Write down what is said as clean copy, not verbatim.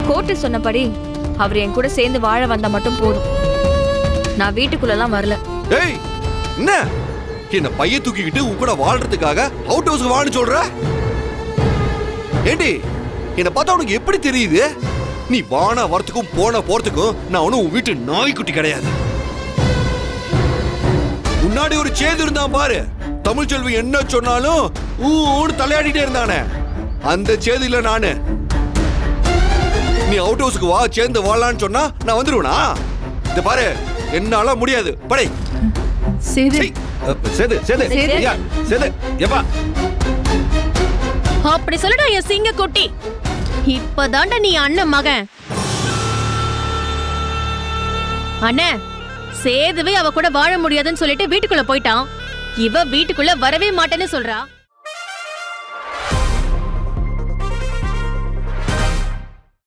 Court சொன்னபடி அவர் என் கூட சேர்ந்து வாழ வந்தா மட்டும் போதும். நான் வீட்டுக்குள்ளலாம் வரல. டேய் என்ன என்ன பைய தூக்கிக்கிட்டு உன் கூட வாழ்றதுக்காக அவுட் ஹவுஸ்க்கு வான்னு சொல்ற? ஏண்டி என்ன பார்த்தா உனக்கு எப்படி தெரியுது? நீ வானா வரத்துக்கும் போன போறதுக்கும் நான் ஒன்னும் உன் வீட்டு நாய்க்குட்டி கிடையாது. முன்னாடி ஒரு சேது இருந்தான் பாரு, தமிழ்ச்செல்வி என்ன சொன்னாலும் ஊன்னு தலையாடிட்டே இருந்தானே, அந்த சேது இல்ல நானு. நீ அவுட் ஹவுஸ்க்கு வா சேர்ந்து வாழலான்னு சொன்னா நான் வந்துருவனா? இந்த பாரு என்னால முடியாது. படை சேது சேது சேது சேது எப்பா அப்படி சொல்லுடா என் சிங்க குட்டி. இப்பதான்டா நீ அண்ணன் மகன். அண்ணே, சேதுவே அவ கூட வாழ முடியாதுன்னு சொல்லிட்டு வீட்டுக்குள்ள போயிட்டான். இவ வீட்டுக்குள்ள வரவே மாட்டேன்னு சொல்றா.